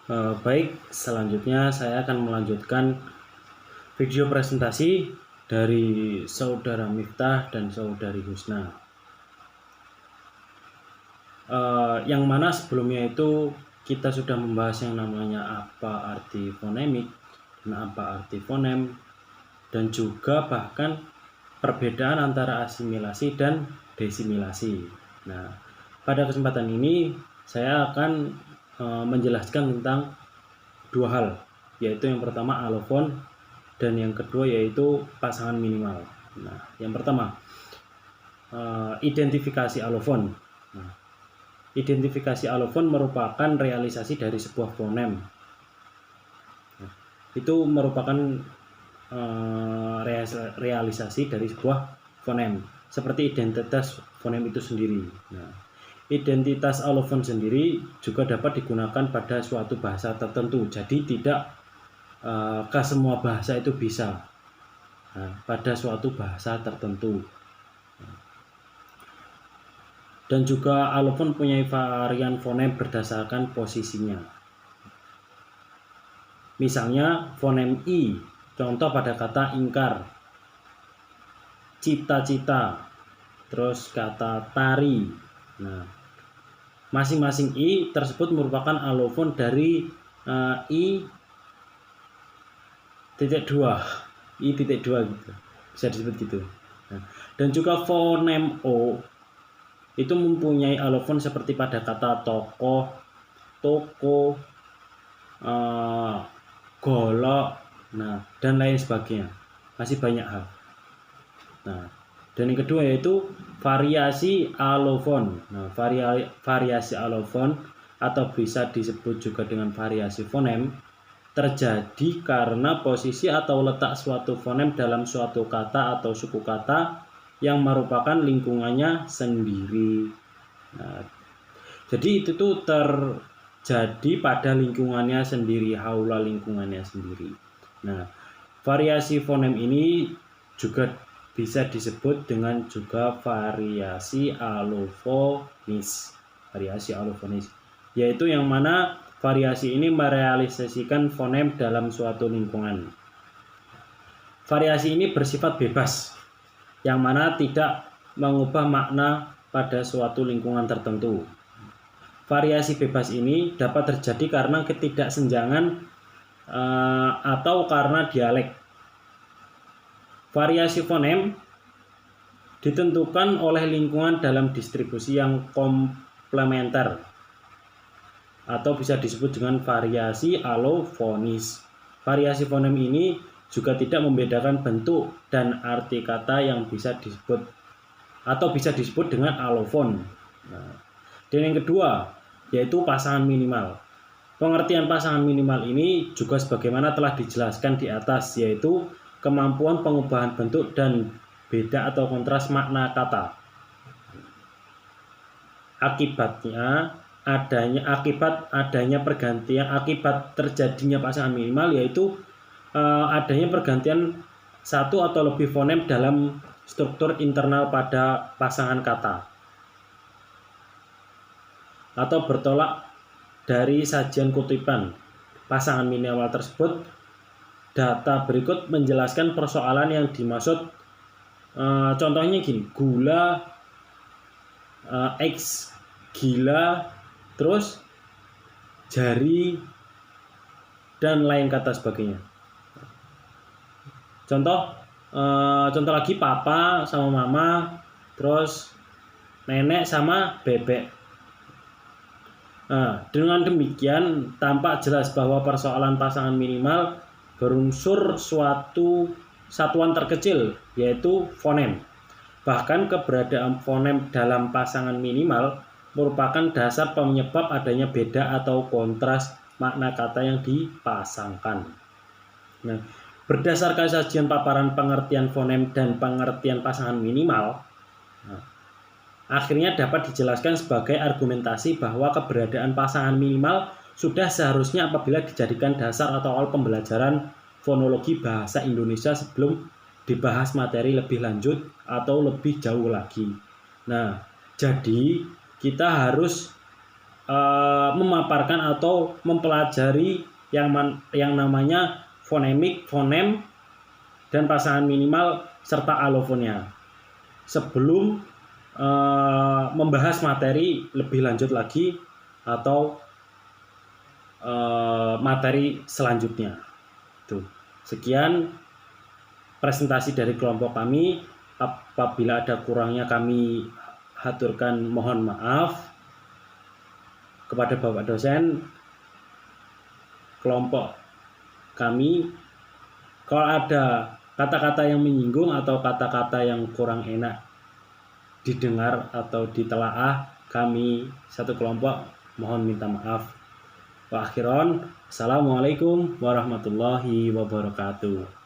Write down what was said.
Baik, selanjutnya saya akan melanjutkan video presentasi dari Saudara Miftah dan Saudari Husna. Yang mana sebelumnya itu kita sudah membahas yang namanya apa arti fonemik dan apa arti fonem, dan juga bahkan perbedaan antara asimilasi dan desimilasi. Nah, pada kesempatan ini saya akan menjelaskan tentang dua hal, yaitu yang pertama alofon dan yang kedua yaitu pasangan minimal. Nah, yang pertama identifikasi alofon. Nah, identifikasi alofon merupakan realisasi dari sebuah fonem. Nah, itu merupakan realisasi dari sebuah fonem, seperti identitas fonem itu sendiri. Nah, identitas alofon sendiri juga dapat digunakan pada suatu bahasa tertentu, jadi tidak ke semua bahasa itu bisa. Nah, pada suatu bahasa tertentu. Dan juga alofon punya varian fonem berdasarkan posisinya. Misalnya fonem I, contoh pada kata ingkar, cita-cita, terus kata tari. Nah, masing-masing I tersebut merupakan alofon dari I titik 2 gitu, bisa disebut gitu. Nah, dan juga fonem O itu mempunyai alofon seperti pada kata tokoh, toko, golok, nah dan lain sebagainya, masih banyak hal. Nah, dan yang kedua yaitu variasi alofon. Nah, variasi alofon atau bisa disebut juga dengan variasi fonem terjadi karena posisi atau letak suatu fonem dalam suatu kata atau suku kata yang merupakan lingkungannya sendiri. Nah, jadi itu tuh terjadi pada lingkungannya sendiri, haula lingkungannya sendiri. Nah, variasi fonem ini juga bisa disebut dengan juga variasi alofonis. Variasi alofonis, yaitu yang mana variasi ini merealisasikan fonem dalam suatu lingkungan. Variasi ini bersifat bebas, yang mana tidak mengubah makna pada suatu lingkungan tertentu. Variasi bebas ini dapat terjadi karena ketidaksenjangan atau karena dialek. Variasi fonem ditentukan oleh lingkungan dalam distribusi yang komplementer atau bisa disebut dengan variasi alofonis. Variasi fonem ini juga tidak membedakan bentuk dan arti kata yang bisa disebut atau bisa disebut dengan alofon. Nah, dan yang kedua yaitu pasangan minimal. Pengertian pasangan minimal ini juga sebagaimana telah dijelaskan di atas, yaitu kemampuan pengubahan bentuk dan beda atau kontras makna kata. Akibat terjadinya pasangan minimal yaitu adanya pergantian satu atau lebih fonem dalam struktur internal pada pasangan kata, atau bertolak dari sajian kutipan pasangan minimal tersebut. Data berikut menjelaskan persoalan yang dimaksud. Contohnya gini, gula, X, gila, terus jari, dan lain kata sebagainya. Contoh lagi, papa sama mama, terus nenek sama bebek. Nah, dengan demikian tampak jelas bahwa persoalan pasangan minimal berunsur suatu satuan terkecil, yaitu fonem. Bahkan keberadaan fonem dalam pasangan minimal merupakan dasar penyebab adanya beda atau kontras makna kata yang dipasangkan. Nah, berdasarkan sajian paparan pengertian fonem dan pengertian pasangan minimal, akhirnya dapat dijelaskan sebagai argumentasi bahwa keberadaan pasangan minimal sudah seharusnya apabila dijadikan dasar atau awal pembelajaran fonologi bahasa Indonesia sebelum dibahas materi lebih lanjut atau lebih jauh lagi. Nah, jadi kita harus memaparkan atau mempelajari yang namanya fonemik, fonem, dan pasangan minimal serta alofonnya. Sebelum membahas materi lebih lanjut lagi atau materi selanjutnya. Tuh. Sekian presentasi dari kelompok kami. Apabila ada kurangnya kami haturkan mohon maaf kepada Bapak dosen kelompok kami. Kalau ada kata-kata yang menyinggung atau kata-kata yang kurang enak didengar atau ditelaah, kami satu kelompok mohon minta maaf. Wa akhiron, assalamualaikum warahmatullahi wabarakatuh.